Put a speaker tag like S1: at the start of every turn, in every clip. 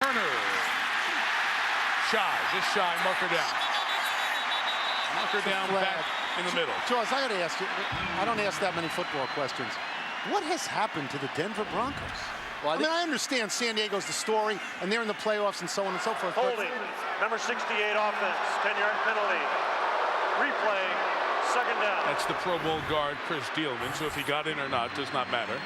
S1: Turner. Shy, just shy, marker down. Marker down back in the middle.
S2: Charles, I got to ask you, I don't ask that many football questions. What has happened to the Denver Broncos? Well, I mean, I understand San Diego's the story, and they're in the playoffs and so on and so forth.
S3: Holding, number 68 offense, 10-yard penalty. Replay, second down.
S1: That's the Pro Bowl guard, Chris Dealman, so if he got in or not does not matter.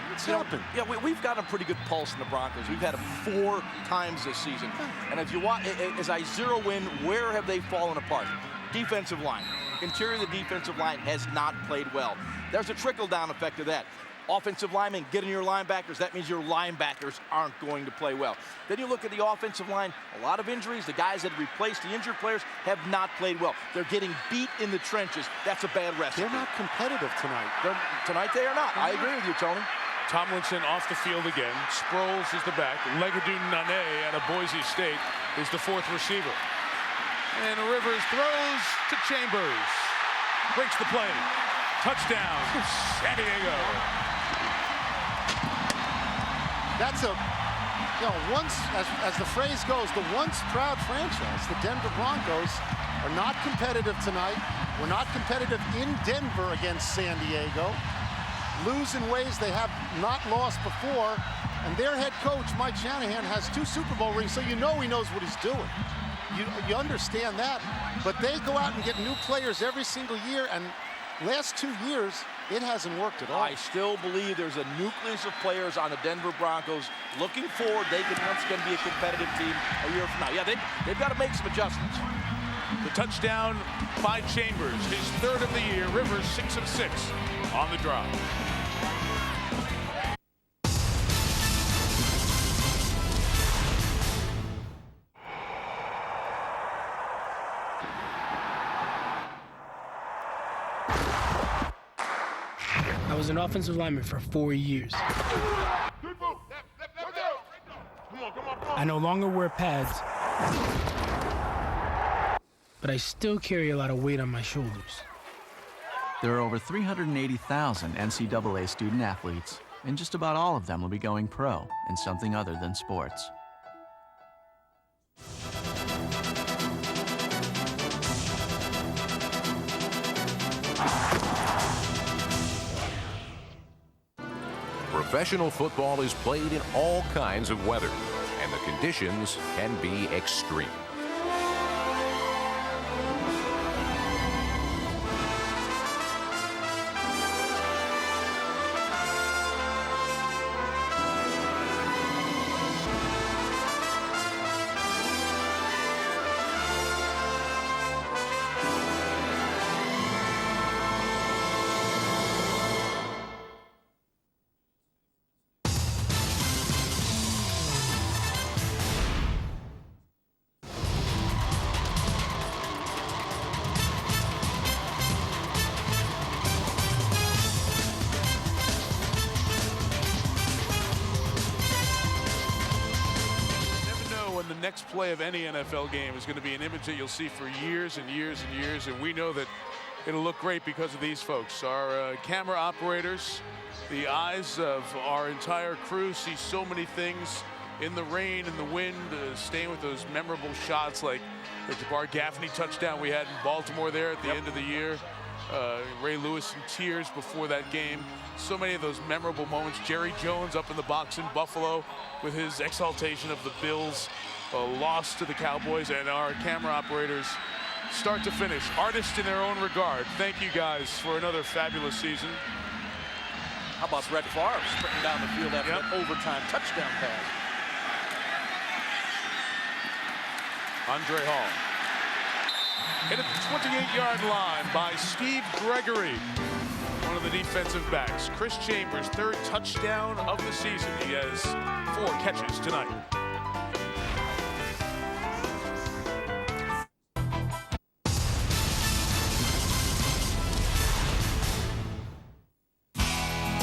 S2: What's happened?
S4: Yeah, we've got a pretty good pulse in the Broncos. We've had them 4 times this season. And if you watch, as I zero in, where have they fallen apart? Defensive line. Interior of the defensive line has not played well. There's a trickle-down effect of that. Offensive linemen, get in your linebackers. That means your linebackers aren't going to play well. Then you look at the offensive line, a lot of injuries. The guys that replaced the injured players have not played well. They're getting beat in the trenches. That's a bad recipe.
S2: They're not competitive tonight.
S4: Tonight they are not. I agree with you, Tony.
S1: Tomlinson off the field again. Sproles is the back. Legadou Nane out of Boise State is the 4th receiver. And Rivers throws to Chambers. Breaks the play. Touchdown, San Diego.
S2: That's a, once, as the phrase goes, the once proud franchise. The Denver Broncos are not competitive tonight. We're not competitive in Denver against San Diego. Lose in ways they have not lost before. And their head coach, Mike Shanahan, has 2 Super Bowl rings, so you know he knows what he's doing. You understand that. But they go out and get new players every single year, and last 2 years, it hasn't worked at all.
S4: I still believe there's a nucleus of players on the Denver Broncos looking forward. They can once again be a competitive team a year from now. Yeah, they've got to make some adjustments.
S1: The touchdown by Chambers, his 3rd of the year. Rivers 6 of 6 on the drive.
S5: I was an offensive lineman for 4 years. I no longer wear pads, but I still carry a lot of weight on my shoulders.
S6: There are over 380,000 NCAA student athletes, and just about all of them will be going pro in something other than sports.
S7: Professional football is played in all kinds of weather, and the conditions can be extreme.
S1: Next play of any NFL game is going to be an image that you'll see for years and years and years, and we know that it'll look great because of these folks. Our camera operators, the eyes of our entire crew, see so many things in the rain and the wind, staying with those memorable shots like the Jabbar Gaffney touchdown we had in Baltimore there at the end of the year. Ray Lewis in tears before that game. So many of those memorable moments. Jerry Jones up in the box in Buffalo with his exaltation of the Bills' loss to the Cowboys, and our camera operators, start to finish, artists in their own regard. Thank you guys for another fabulous season.
S4: How about Brett Favre sprinting down the field after an overtime touchdown pass?
S1: Andre Hall. Hit at the 28-yard line by Steve Gregory, one of the defensive backs. Chris Chambers, 3rd touchdown of the season. He has 4 catches tonight.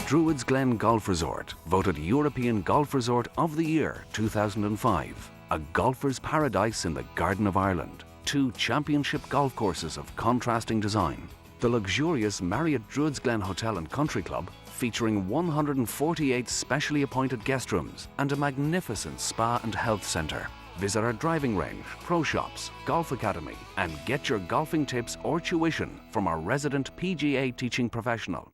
S8: Druids Glen Golf Resort, voted European Golf Resort of the Year 2005. A golfer's paradise in the Garden of Ireland. 2 championship golf courses of contrasting design. The luxurious Marriott Druids Glen Hotel and Country Club, featuring 148 specially appointed guest rooms and a magnificent spa and health centre. Visit our driving range, pro shops, golf academy, and get your golfing tips or tuition from our resident PGA teaching professional.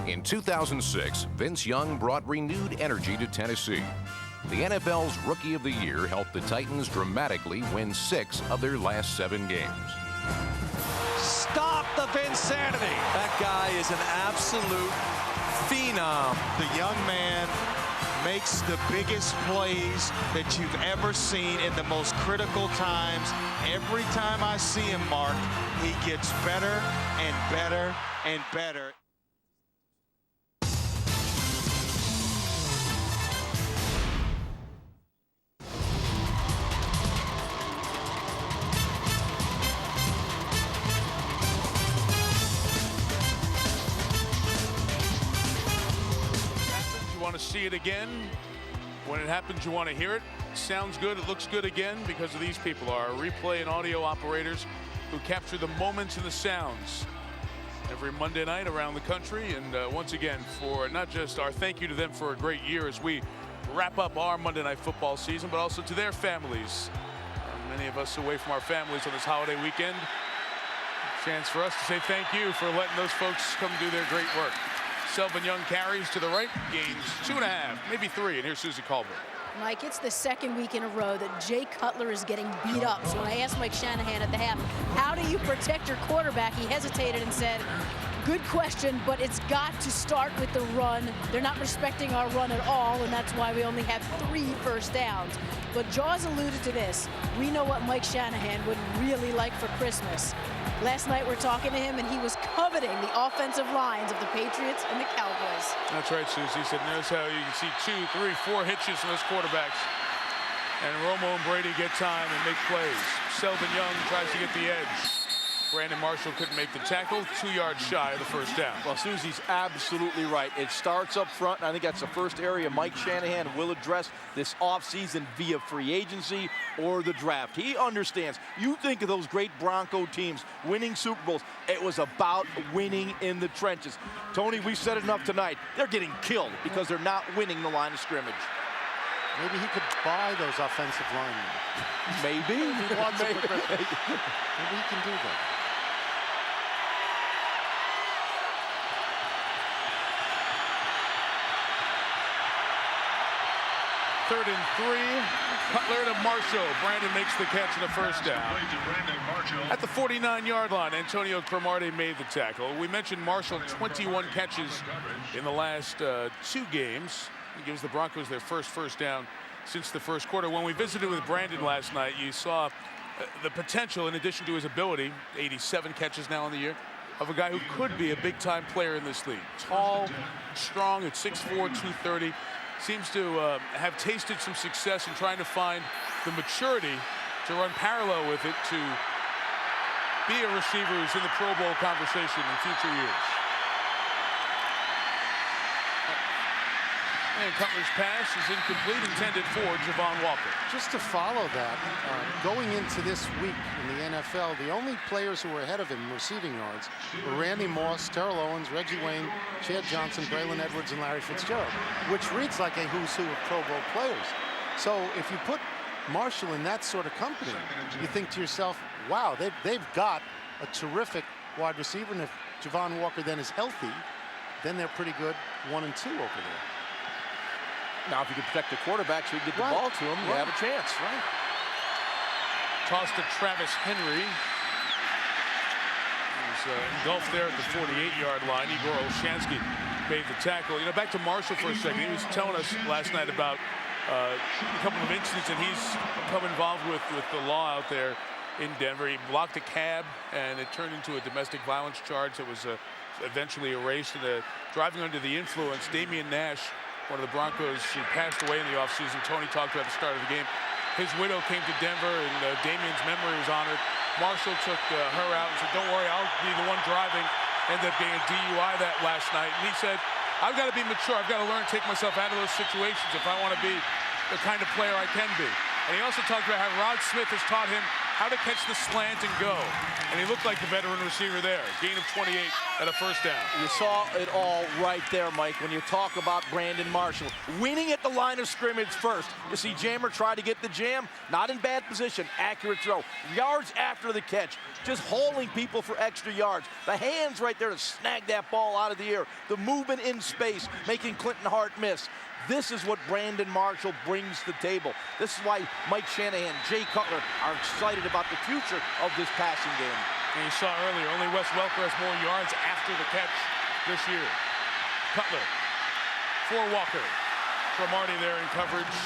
S7: In 2006, Vince Young brought renewed energy to Tennessee. The NFL's Rookie of the Year helped the Titans dramatically win 6 of their last 7 games.
S9: Stop the Vinsanity!
S10: That guy is an absolute phenom.
S9: The young man makes the biggest plays that you've ever seen in the most critical times. Every time I see him, Mark, he gets better and better and better.
S1: See it again. When it happens, you want to hear it. Sounds good, it looks good again because of these people, our replay and audio operators who capture the moments and the sounds every Monday night around the country. And once again, for not just our thank you to them for a great year as we wrap up our Monday Night Football season, but also to their families. Many of us away from our families on this holiday weekend. Chance for us to say thank you for letting those folks come do their great work. Selvin Young carries to the right, gains 2.5, maybe 3, and here's Susie Colbert.
S11: Mike, it's the second week in a row that Jay Cutler is getting beat up. So when I asked Mike Shanahan at the half, how do you protect your quarterback? He hesitated and said, good question, but it's got to start with the run. They're not respecting our run at all, and that's why we only have 3 first downs. But Jaws alluded to this. We know what Mike Shanahan would really like for Christmas. Last night we're talking to him, and he was coveting the offensive lines of the Patriots and the Cowboys.
S1: That's right, Susie. He said, notice how you can see 2, 3, 4 hitches from those quarterbacks. And Romo and Brady get time and make plays. Selvin Young tries to get the edge. Brandon Marshall couldn't make the tackle, 2 yards shy of the first down.
S4: Well, Susie's absolutely right. It starts up front, and I think that's the first area Mike Shanahan will address this offseason via free agency or the draft. He understands. You think of those great Bronco teams winning Super Bowls. It was about winning in the trenches. Tony, we've said enough tonight. They're getting killed because they're not winning the line of scrimmage.
S2: Maybe he could buy those offensive linemen.
S4: Maybe.
S2: He wants maybe he can do that.
S1: Third and 3, Cutler to Marshall. Brandon makes the catch and a first down. At the 49-yard line, Antonio Cromartie made the tackle. We mentioned Marshall, 21 catches in the last 2 games. He gives the Broncos their first down since the first quarter. When we visited with Brandon last night, you saw the potential, in addition to his ability, 87 catches now in the year, of a guy who could be a big-time player in this league. Tall, strong at 6'4", 230. Seems to have tasted some success in trying to find the maturity to run parallel with it to be a receiver who's in the Pro Bowl conversation in future years. And Cutler's pass is incomplete, intended for Javon Walker.
S2: Just to follow that, going into this week in the NFL, the only players who were ahead of him in receiving yards were Randy Moss, Terrell Owens, Reggie Wayne, Chad Johnson, Braylon Edwards, and Larry Fitzgerald, which reads like a who's who of Pro Bowl players. So if you put Marshall in that sort of company, you think to yourself, wow, they've got a terrific wide receiver, and if Javon Walker then is healthy, then they're pretty good 1 and 2 over there.
S4: Now, if you can protect the quarterback so you can get the ball to him, you have a chance.
S2: Right.
S1: Toss to Travis Henry. He's engulfed there at the 48-yard line. Igor Olshansky made the tackle. You know, back to Marshall for a second. He was telling us last night about a couple of incidents that he's become involved with the law out there in Denver. He blocked a cab, and it turned into a domestic violence charge that was eventually erased. And driving under the influence, Damian Nash, one of the Broncos who passed away in the offseason, Tony talked about at the start of the game. His widow came to Denver, and Damian's memory was honored. Marshall took her out and said, don't worry, I'll be the one driving. Ended up getting a DUI that last night. And he said I've got to be mature. I've got to learn to take myself out of those situations if I want to be the kind of player I can be. And he also talked about how Rod Smith has taught him how to catch the slant and go. And he looked like the veteran receiver there. Gain of 28 at a first down.
S4: You saw it all right there, Mike, when you talk about Brandon Marshall. Winning at the line of scrimmage first. You see Jammer try to get the jam, not in bad position, accurate throw. Yards after the catch, just holding people for extra yards. The hands right there to snag that ball out of the air. The movement in space, making Clinton Hart miss. This is what Brandon Marshall brings to the table. This is why Mike Shanahan, Jay Cutler are excited about the future of this passing game.
S1: And you saw earlier, only Wes Welker has more yards after the catch this year. Cutler for Walker. Cromartie there in coverage.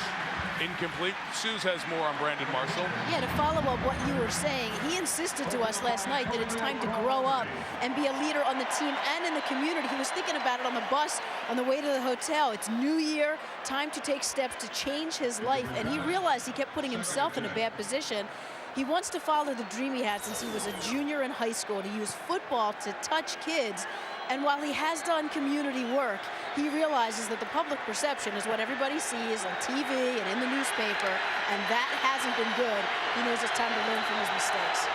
S1: Incomplete. Suze has more on Brandon Marshall.
S11: Yeah, to follow up what you were saying, he insisted to us last night that it's time to grow up and be a leader on the team and in the community. He was thinking about it on the bus on the way to the hotel. It's New Year, time to take steps to change his life. And he realized he kept putting himself in a bad position. He wants to follow the dream he had since he was a junior in high school, to use football to touch kids. And while he has done community work, he realizes that the public perception is what everybody sees on TV and in the newspaper, and that hasn't been good. He knows it's time to learn from his mistakes.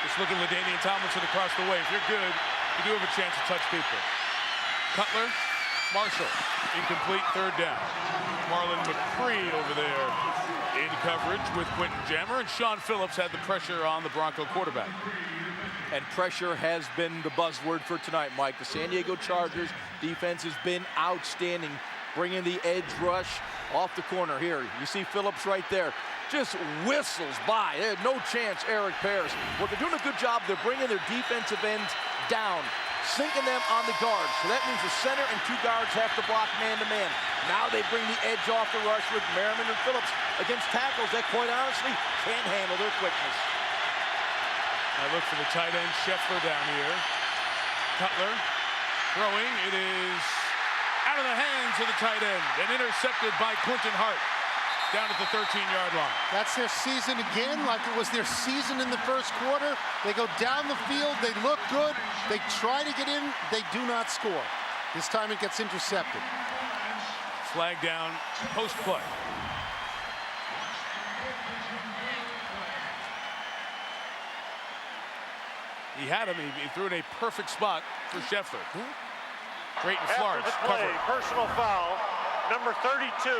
S1: Just look at LaDainian Tomlinson across the way. If you're good, you do have a chance to touch people. Cutler, Marshall, incomplete, third down. Marlon McCree over there in coverage with Quentin Jammer, and Sean Phillips had the pressure on the Bronco quarterback.
S4: And pressure has been the buzzword for tonight, Mike. The San Diego Chargers defense has been outstanding, bringing the edge rush off the corner here. You see Phillips right there. Just whistles by. There's no chance, Eric Pears. Well, they're doing a good job. They're bringing their defensive ends down, sinking them on the guards. So that means the center and two guards have to block man-to-man. Now they bring the edge off the rush with Merriman and Phillips against tackles that, quite honestly, can't handle their quickness.
S1: I look for the tight end, Scheffler down here. Cutler throwing. It is out of the hands of the tight end and intercepted by Clinton Hart down at the 13-yard line.
S2: That's their season again, like it was their season in the first quarter. They go down the field, they look good, they try to get in, they do not score. This time it gets intercepted.
S1: Flag down, post play. He had him, he threw in a perfect spot for Scheffler. Drayton Florence
S3: After the play,
S1: covered.
S3: personal foul, number 32,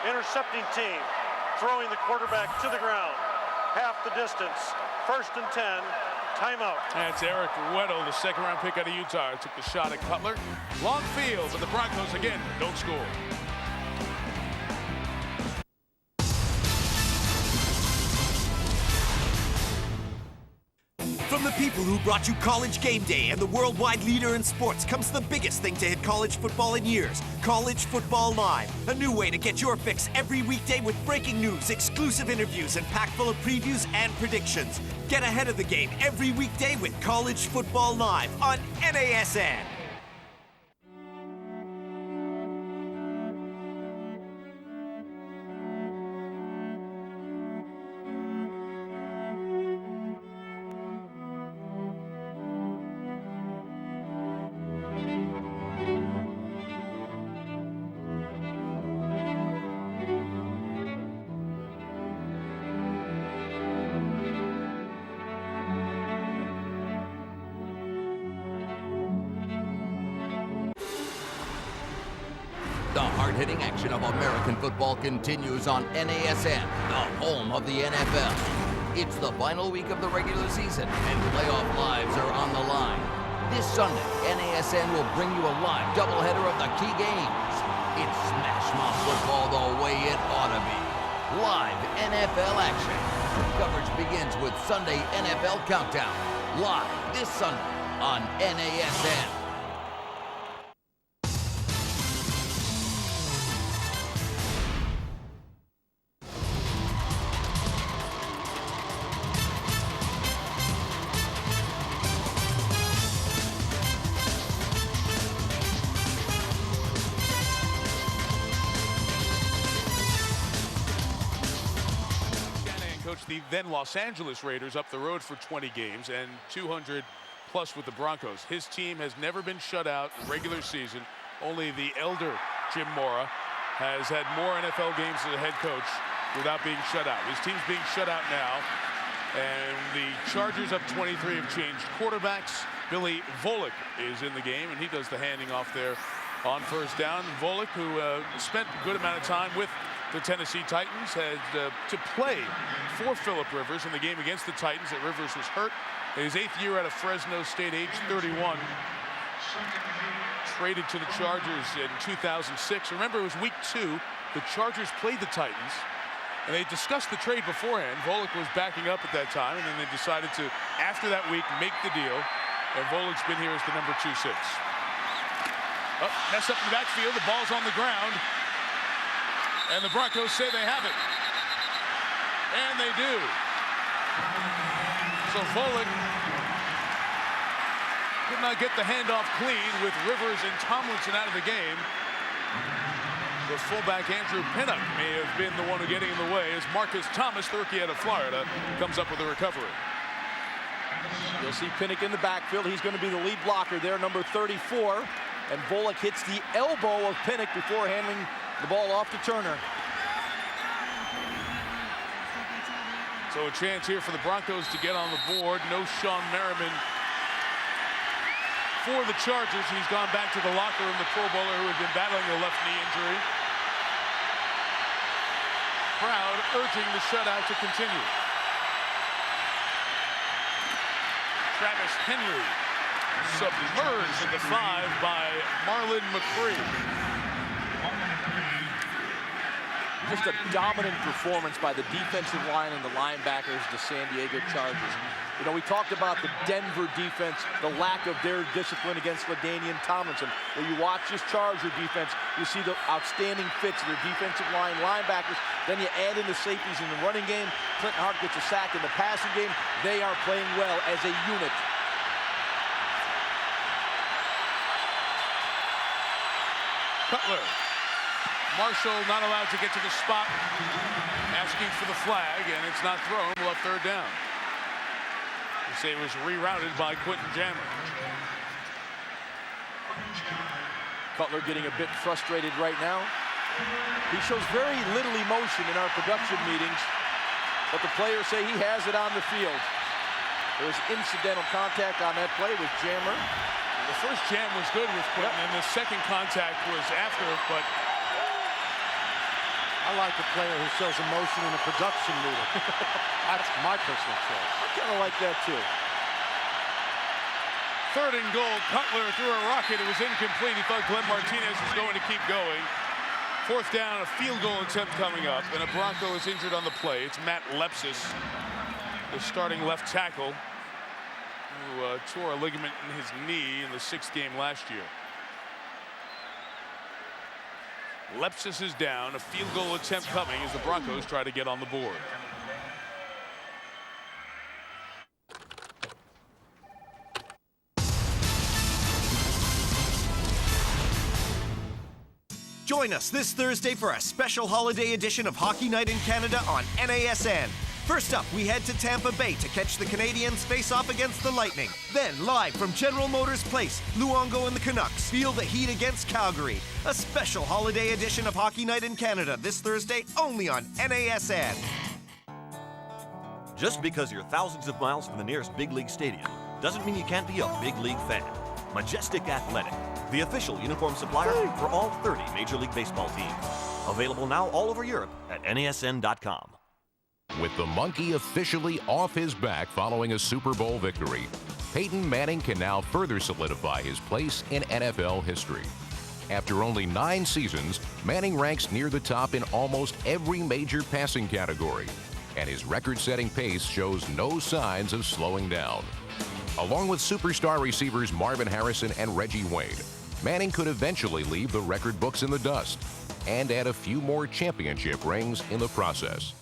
S3: intercepting team, throwing the quarterback to the ground. Half the distance, 1st and 10, timeout.
S1: That's Eric Weddle, the second-round pick out of Utah. Took the shot at Cutler. Long field, but the Broncos, again, don't score.
S12: From the people who brought you College Game Day and the worldwide leader in sports comes the biggest thing to hit college football in years, College Football Live. A new way to get your fix every weekday with breaking news, exclusive interviews, and packed full of previews and predictions. Get ahead of the game every weekday with College Football Live on NASN.
S13: The hard-hitting action of American football continues on NASN, the home of the NFL. It's the final week of the regular season, and playoff lives are on the line. This Sunday, NASN will bring you a live doubleheader of the key games. It's Smash Mouth football the way it ought to be. Live NFL action. Coverage begins with Sunday NFL Countdown. Live this Sunday on NASN.
S1: The then Los Angeles Raiders up the road for 20 games and 200 plus with the Broncos. His team has never been shut out in regular season. Only the elder Jim Mora has had more NFL games as a head coach without being shut out. His team's being shut out now, and the Chargers up 23 have changed quarterbacks. Billy Volek is in the game, and he does the handing off there on first down. Volek, who spent a good amount of time with the Tennessee Titans, had to play for Phillip Rivers in the game against the Titans that Rivers was hurt. In his 8th year out of Fresno State, age 31. Traded to the Chargers in 2006. Remember, it was week 2. The Chargers played the Titans, and they discussed the trade beforehand. Volek was backing up at that time, and then they decided to, after that week, make the deal. And Volek's been here as the number 2-6. Oh, mess up in the backfield. The ball's on the ground. And the Broncos say they have it. And they do. So Volek could not get the handoff clean with Rivers and Tomlinson out of the game. The fullback Andrew Pinnock may have been the one who getting in the way as Marcus Thomas, the rookie out of Florida, comes up with a recovery.
S4: You'll see Pinnock in the backfield. He's going to be the lead blocker there, number 34. And Volek hits the elbow of Pinnock before handing the ball off to Turner.
S1: So a chance here for the Broncos to get on the board. No Sean Merriman for the Chargers. He's gone back to the locker room, the Pro Bowler who had been battling a left knee injury. Crowd urging the shutout to continue. Travis Henry submerged at the 5 by Marlon McCree.
S4: Just a dominant performance by the defensive line and the linebackers, the San Diego Chargers. You know, we talked about the Denver defense, the lack of their discipline against LaDainian Tomlinson. When you watch this Charger defense, you see the outstanding fits of their defensive line, linebackers. Then you add in the safeties in the running game. Clinton Hart gets a sack in the passing game. They are playing well as a unit.
S1: Cutler. Marshall not allowed to get to the spot, asking for the flag, and it's not thrown. We'll have third down. They say it was rerouted by Quentin Jammer.
S4: Cutler getting a bit frustrated right now. He shows very little emotion in our production meetings, but the players say he has it on the field. There was incidental contact on that play with Jammer.
S1: The first jam was good with Quentin, and the second contact was after, but
S2: I like a player who shows emotion in a production meeting. That's my personal choice.
S4: I kind of like that too.
S1: 3rd and goal. Cutler threw a rocket. It was incomplete. He thought Glenn Martinez was going to keep going. 4th down, a field goal attempt coming up, and a Bronco is injured on the play. It's Matt Lepsis, the starting left tackle, who tore a ligament in his knee in the 6th game last year. Lepsis is down. A field goal attempt coming as the Broncos try to get on the board.
S12: Join us this Thursday for a special holiday edition of Hockey Night in Canada on NASN. First up, we head to Tampa Bay to catch the Canadiens face off against the Lightning. Then, live from General Motors Place, Luongo and the Canucks feel the heat against Calgary. A special holiday edition of Hockey Night in Canada this Thursday only on NASN.
S14: Just because you're thousands of miles from the nearest big league stadium doesn't mean you can't be a big league fan. Majestic Athletic, the official uniform supplier for all 30 Major League Baseball teams. Available now all over Europe at NASN.com.
S7: With the monkey officially off his back following a Super Bowl victory, Peyton Manning can now further solidify his place in NFL history. After only 9 seasons, Manning ranks near the top in almost every major passing category, and his record-setting pace shows no signs of slowing down. Along with superstar receivers Marvin Harrison and Reggie Wayne, Manning could eventually leave the record books in the dust and add a few more championship rings in the process.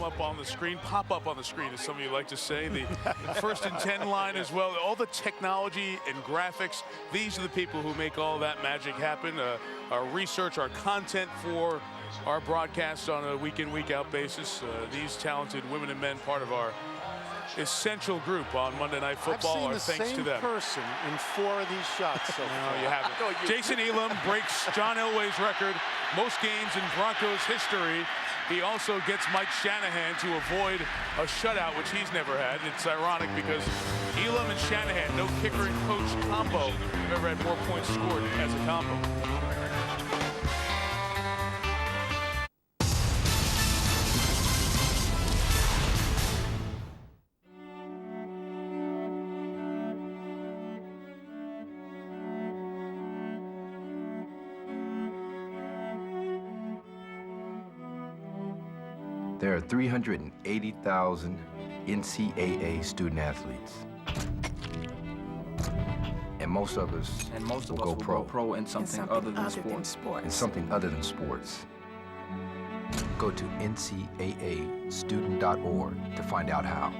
S1: up on the screen, pop up on the screen, as some of you like to say. The 1st and 10 line as well. All the technology and graphics. These are the people who make all that magic happen. Our research, our content for our broadcasts on a week in, week out basis. These talented women and men, part of our essential group on Monday Night Football.
S2: I've seen the same person in 4 of these shots so far.
S1: No, you haven't. Jason Elam breaks John Elway's record, most games in Broncos history. He also gets Mike Shanahan to avoid a shutout, which he's never had. It's ironic because Elam and Shanahan, no kicker and coach combo, have ever had more points scored as a combo.
S15: There are 380,000 NCAA student athletes. And most of us will go pro
S16: in something other than sports.
S15: In something other than sports. Go to ncaastudent.org to find out how.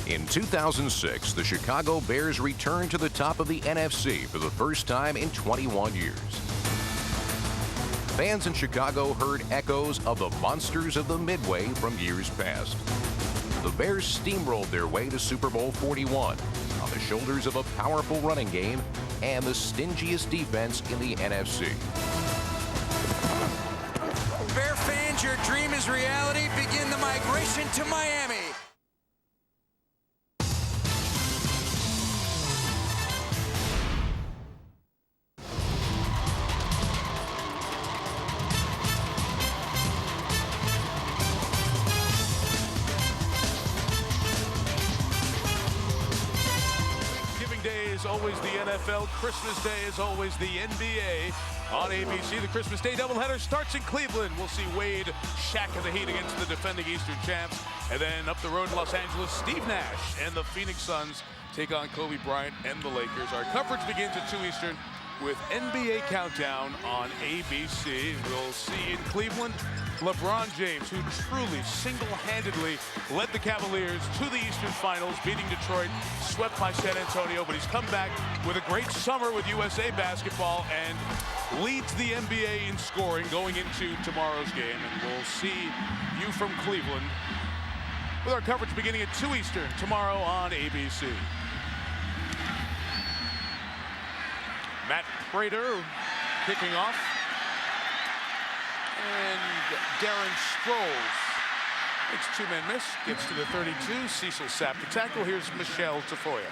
S7: In 2006, the Chicago Bears returned to the top of the NFC for the first time in 21 years. Fans in Chicago heard echoes of the monsters of the Midway from years past. The Bears steamrolled their way to Super Bowl 41 on the shoulders of a powerful running game and the stingiest defense in the NFC.
S17: Bear fans, your dream is reality. Begin the migration to Miami.
S1: Always the NFL. Christmas Day is always the NBA on ABC. The Christmas Day doubleheader starts in Cleveland. We'll see Wade shack in the heat against the defending Eastern champs. And then up the road in Los Angeles, Steve Nash and the Phoenix Suns take on Kobe Bryant and the Lakers. Our coverage begins at 2 Eastern with NBA Countdown on ABC. We'll see in Cleveland LeBron James, who truly single-handedly led the Cavaliers to the Eastern Finals, beating Detroit, swept by San Antonio, but he's come back with a great summer with USA basketball and leads the NBA in scoring going into tomorrow's game. And we'll see you from Cleveland with our coverage beginning at 2 Eastern tomorrow on ABC. Matt Prater kicking off. And Darren Sproles makes 2-man miss, gets to the 32. Cecil Sapp to tackle. Here's Michelle Tafoya.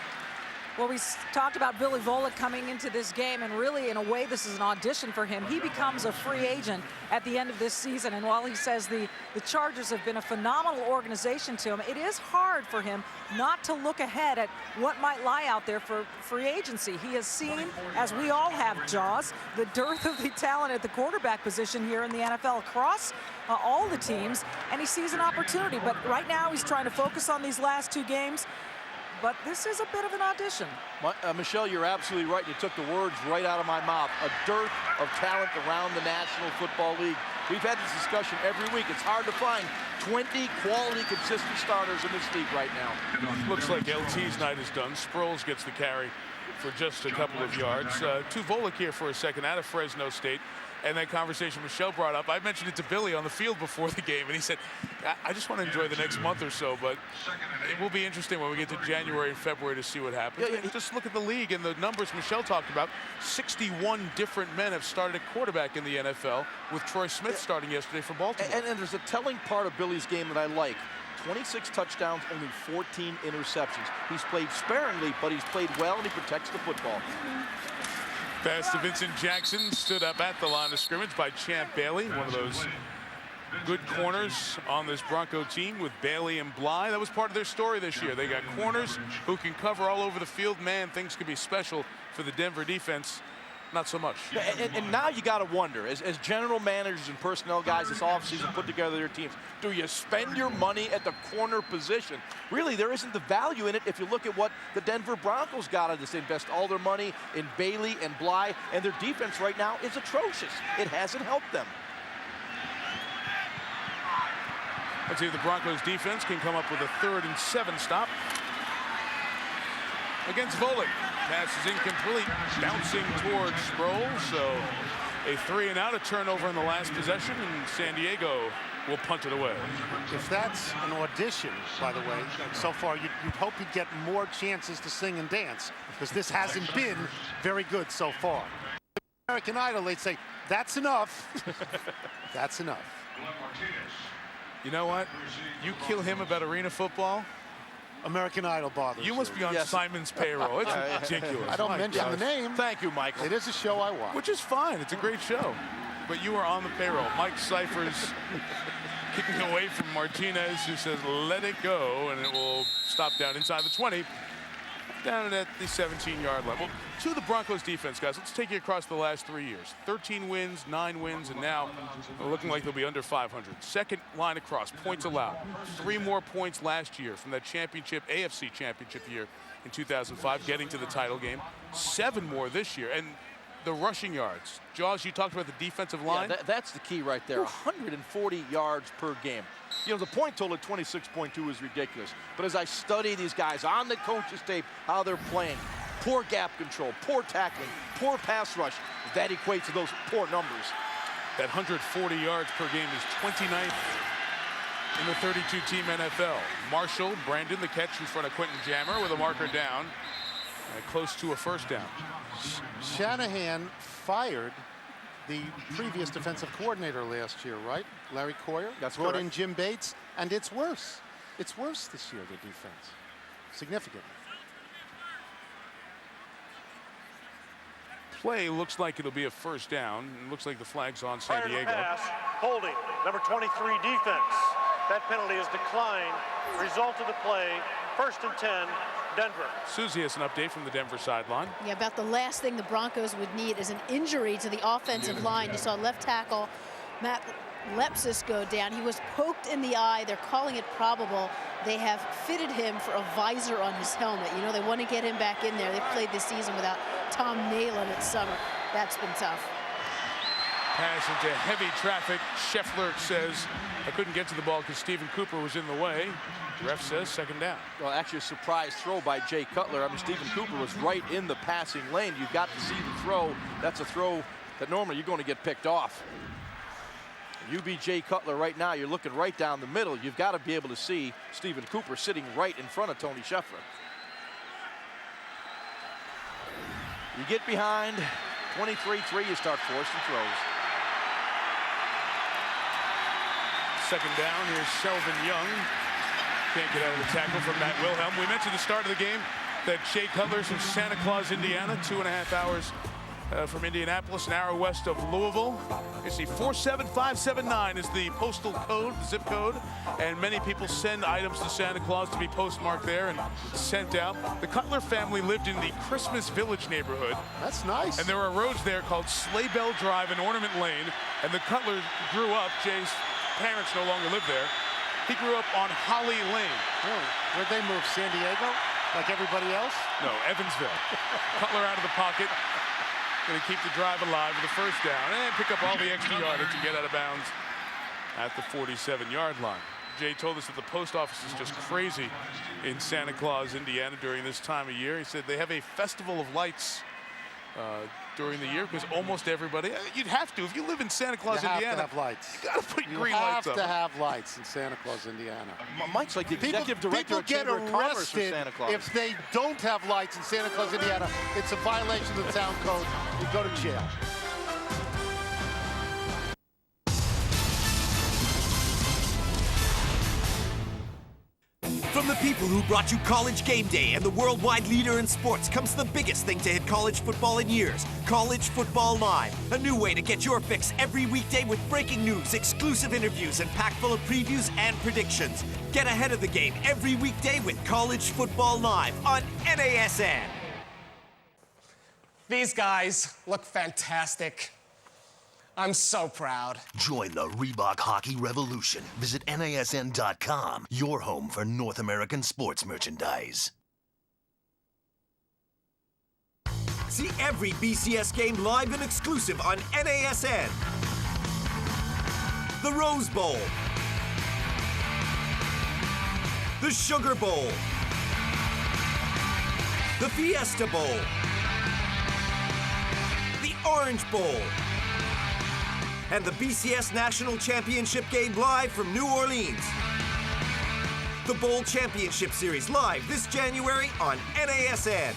S18: Well, we talked about Billy Volek coming into this game, and really, in a way, this is an audition for him. He becomes a free agent at the end of this season, and while he says the Chargers have been a phenomenal organization to him, it is hard for him not to look ahead at what might lie out there for free agency. He has seen, as we all have, Jaws, the dearth of the talent at the quarterback position here in the NFL across all the teams, and he sees an opportunity. But right now, he's trying to focus on these last 2 games. But this is a bit of an audition.
S4: Michelle, you're absolutely right. You took the words right out of my mouth. A dearth of talent around the National Football League. We've had this discussion every week. It's hard to find 20 quality, consistent starters in this league right now.
S1: Looks like LT's night is done. Sproles gets the carry for just a couple of yards. To Volek here for a second out of Fresno State. And that conversation Michelle brought up, I mentioned it to Billy on the field before the game, and he said, I just want to enjoy the next month or so, but it will be interesting when we get to January and February to see what happens. Yeah. Just look at the league and the numbers Michelle talked about. 61 different men have started at quarterback in the NFL, with Troy Smith starting yesterday for Baltimore.
S4: And there's a telling part of Billy's game that I like. 26 touchdowns, only 14 interceptions. He's played sparingly, but he's played well, and he protects the football.
S1: Pass to Vincent Jackson, stood up at the line of scrimmage by Champ Bailey, one of those good corners on this Bronco team with Bailey and Bly. That was part of their story this year. They got corners who can cover all over the field. Man, things could be special for the Denver defense not so much.
S4: And now you got to wonder, as general managers and personnel guys this offseason put together their teams, do you spend your money at the corner position? Really, there isn't the value in it if you look at what the Denver Broncos got out of this. Invest all their money in Bailey and Bly, and their defense right now is atrocious. It hasn't helped them.
S1: Let's see if the Broncos defense can come up with a 3rd and 7 stop against Volek. Pass is incomplete, bouncing towards Sproles. So a 3 and out, a turnover in the last possession, and San Diego will punt it away.
S2: If that's an audition, by the way, so far you'd hope you'd get more chances to sing and dance, because this hasn't been very good so far. American Idol, they'd say, that's enough. That's enough.
S1: You know what? You kill him about arena football,
S2: American Idol bothers
S1: you must be on Simon's payroll. It's ridiculous.
S2: I don't mention the name.
S1: Thank you, Michael.
S2: It is a show I watch.
S1: Which is fine. It's a great show. But you are on the payroll. Mike Cyphers kicking away from Martinez, who says, let it go, and it will stop down inside the 20. Down at the 17-yard level. To the Broncos defense, guys, let's take you across the last 3 years. 13 wins, 9 wins, and now looking like they'll be under 500. Second line across, points allowed. 3 more points last year from that championship, AFC championship year in 2005, getting to the title game. 7 more this year. And the rushing yards. Jaws, you talked about the defensive line.
S4: Yeah, that's the key right there. 140 yards per game. You know, the point total at 26.2 is ridiculous. But as I study these guys on the coach's tape, how they're playing, poor gap control, poor tackling, poor pass rush, that equates to those poor numbers.
S1: That 140 yards per game is 29th in the 32-team NFL. Marshall, Brandon, the catch in front of Quentin Jammer with a marker down. Close to a first down.
S2: Shanahan fired the previous defensive coordinator last year, right? Larry Coyer.
S4: That's
S2: brought
S4: correct.
S2: in Jim Bates, and it's worse. It's worse this year, the defense. Significantly.
S1: Play looks like it'll be a first down. It looks like the flag's on San Diego.
S3: Pass, holding, number 23 defense. That penalty is declined. Result of the play, 1st and 10, Denver.
S1: Susie has an update from the Denver sideline.
S11: Yeah, about the last thing the Broncos would need is an injury to the offensive line. You saw left tackle Matt Lepsis go down. He was poked in the eye. They're calling it probable. They have fitted him for a visor on his helmet. You know, they want to get him back in there. They played this season without Tom Neion at summer. That's been tough.
S1: Pass into heavy traffic. Scheffler says, I couldn't get to the ball because Stephen Cooper was in the way. Ref says 2nd down.
S4: Well, actually a surprise throw by Jay Cutler. I mean, Stephen Cooper was right in the passing lane. You got to see the throw. That's a throw that normally you're going to get picked off. You be Jay Cutler right now, you're looking right down the middle. You've got to be able to see Stephen Cooper sitting right in front of Tony Scheffler. You get behind 23-3, you start forcing throws.
S1: 2nd down, here's Selvin Young. Can't get out of the tackle from Matt Wilhelm. We mentioned at the start of the game that Jay Cutler's from Santa Claus, Indiana, 2.5 hours from Indianapolis, an hour west of Louisville. You see 47579 is the postal code, the zip code, and many people send items to Santa Claus to be postmarked there and sent out. The Cutler family lived in the Christmas Village neighborhood.
S2: That's nice.
S1: And there are roads there called Sleigh Bell Drive and Ornament Lane, and the Cutler grew up, Jay's parents no longer live there. He grew up on Holly Lane.
S2: Oh, where'd they move, San Diego, like everybody else?
S1: No, Evansville. Cutler out of the pocket. Going to keep the drive alive with a 1st down and pick up all the extra yardage to get out of bounds at the 47-yard line. Jay told us that the post office is just crazy in Santa Claus, Indiana during this time of year. He said they have a festival of lights during the year because almost everybody, you'd have to, if you live in Santa Claus, Indiana.
S2: You have to have lights.
S1: You got to put green lights up.
S2: You have to have lights in Santa Claus, Indiana.
S4: Mike's like the executive director of Chamber of Commerce for Santa Claus.
S2: If they don't have lights in Santa Claus, Indiana, it's a violation of the town code. You go to jail.
S12: From the people who brought you College Game Day and the worldwide leader in sports comes the biggest thing to hit college football in years, College Football Live. A new way to get your fix every weekday with breaking news, exclusive interviews, and packed full of previews and predictions. Get ahead of the game every weekday with College Football Live on NASN.
S16: These guys look fantastic. I'm so proud.
S19: Join the Reebok Hockey Revolution. Visit NASN.com, your home for North American sports merchandise.
S12: See every BCS game live and exclusive on NASN. The Rose Bowl. The Sugar Bowl. The Fiesta Bowl. The Orange Bowl. And the BCS National Championship game live from New Orleans. The Bowl Championship Series live this January on NASN.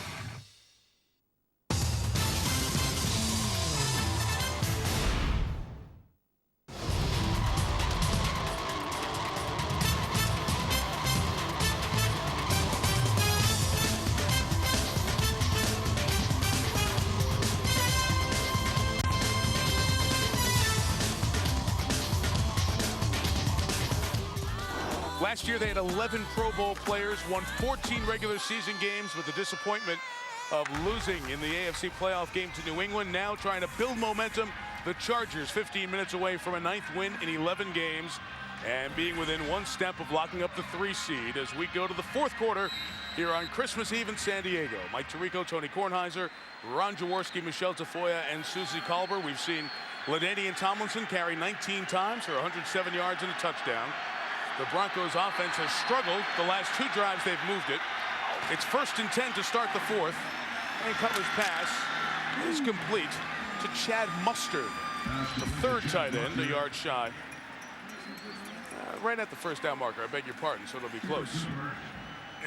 S1: Last year, they had 11 Pro Bowl players, won 14 regular season games with the disappointment of losing in the AFC playoff game to New England. Now trying to build momentum. The Chargers 15 minutes away from a 9th win in 11 games and being within one step of locking up the 3 seed as we go to the 4th quarter here on Christmas Eve in San Diego. Mike Tirico, Tony Kornheiser, Ron Jaworski, Michelle Tafoya, and Susie Kolber. We've seen LaDainian Tomlinson carry 19 times for 107 yards and a touchdown. The Broncos offense has struggled. The last 2 drives, they've moved it. It's 1st and 10 to start the 4th. And Cutler's pass is complete to Chad Mustard, the 3rd tight end, a yard shy. Right at the 1st down marker, I beg your pardon, so it'll be close.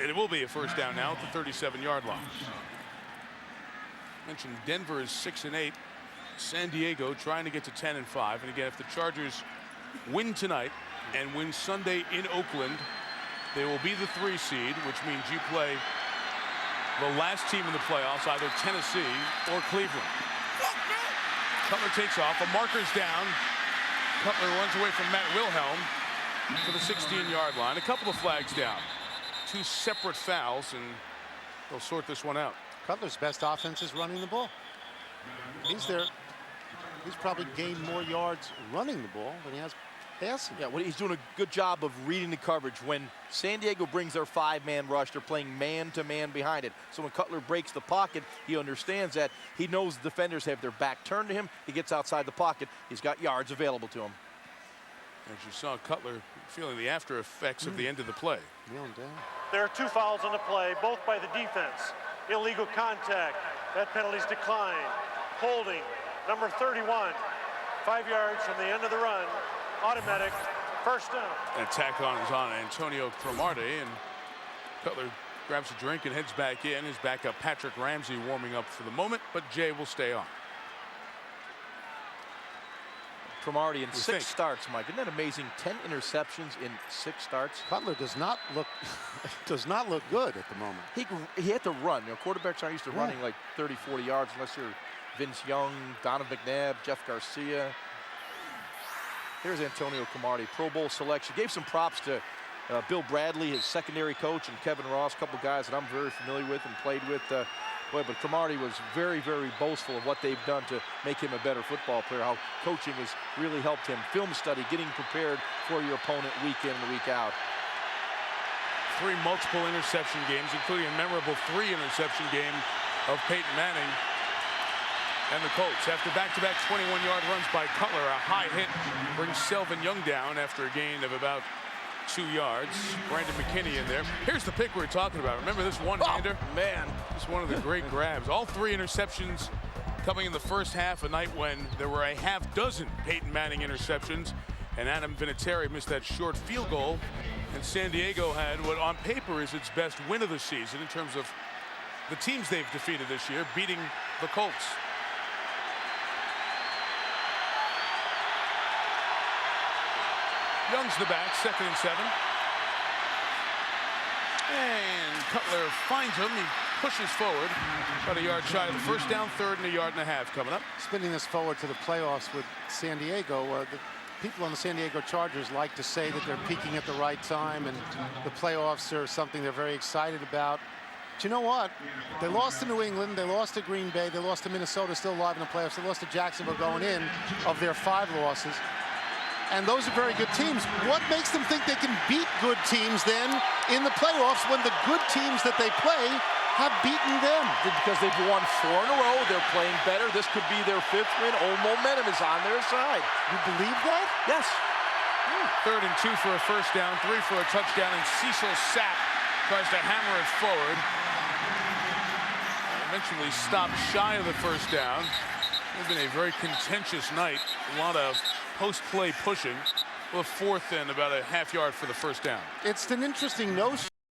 S1: It will be a 1st down now at the 37-yard line. Mentioned Denver is 6-8. San Diego trying to get to 10-5. And again, if the Chargers win tonight and win Sunday in Oakland, they will be the 3 seed, which means you play the last team in the playoffs, either Tennessee or Cleveland. Cutler takes off, a marker's down. Cutler runs away from Matt Wilhelm to the 16-yard line. A couple of flags down. 2 separate fouls, and they'll sort this one out.
S2: Cutler's best offense is running the ball. He's probably gained more yards running the ball than he has passing.
S4: Yeah, well, he's doing a good job of reading the coverage. When San Diego brings their 5-man rush, they're playing man-to-man behind it. So when Cutler breaks the pocket, he understands that. He knows the defenders have their back turned to him. He gets outside the pocket. He's got yards available to him.
S1: As you saw, Cutler feeling the after effects of the end of the play.
S3: There are 2 fouls on the play, both by the defense. Illegal contact. That penalty's declined. Holding, number 31. 5 yards from the end of the run. Automatic, 1st down.
S1: An attack on is on Antonio Cromartie, and Cutler grabs a drink and heads back in. His backup Patrick Ramsey warming up for the moment, but Jay will stay on.
S4: Cromartie in 6 starts, Mike. Isn't that amazing? 10 interceptions in 6 starts.
S2: Cutler does not look good at the moment.
S4: He had to run. You know, quarterbacks aren't used to running like 30, 40 yards unless you're Vince Young, Donovan McNabb, Jeff Garcia. Here's Antonio Cromartie, Pro Bowl selection. Gave some props to Bill Bradley, his secondary coach, and Kevin Ross, a couple guys that I'm very familiar with and played with. But Cromartie was very, very boastful of what they've done to make him a better football player, how coaching has really helped him. Film study, getting prepared for your opponent week in and week out.
S1: 3 multiple interception games, including a memorable 3-interception game of Peyton Manning and the Colts. After back-to-back 21-yard runs by Cutler, a high hit brings Selvin Young down after a gain of about 2 yards. Brandon McKinney in there. Here's the pick we were talking about. Remember this one-hander?
S4: Oh, man.
S1: It's one of the great grabs. All 3 interceptions coming in the first half, a night when there were a half dozen Peyton Manning interceptions, and Adam Vinatieri missed that short field goal, and San Diego had what on paper is its best win of the season in terms of the teams they've defeated this year, beating the Colts. Young's the back, 2nd and 7. And Cutler finds him. He pushes forward. About a yard shy of the 1st down, 3rd and a yard and a half coming up.
S2: Spinning this forward to the playoffs with San Diego, the people on the San Diego Chargers like to say that they're peaking at the right time and the playoffs are something they're very excited about. But you know what? They lost to New England, they lost to Green Bay, they lost to Minnesota, still alive in the playoffs. They lost to Jacksonville going in of their 5 losses. And those are very good teams. What makes them think they can beat good teams then in the playoffs when the good teams that they play have beaten them?
S4: Because they've won 4 in a row. They're playing better. This could be their 5th win. Oh, momentum is on their side.
S2: You believe that?
S4: Yes.
S1: 3rd and 2 for a first down, 3 for a touchdown, and Cecil Sapp tries to hammer it forward. Eventually stopped shy of the first down. It's been a very contentious night. A lot of post-play pushing. Well, 4th and about a half yard for the first down.
S2: It's an interesting notion.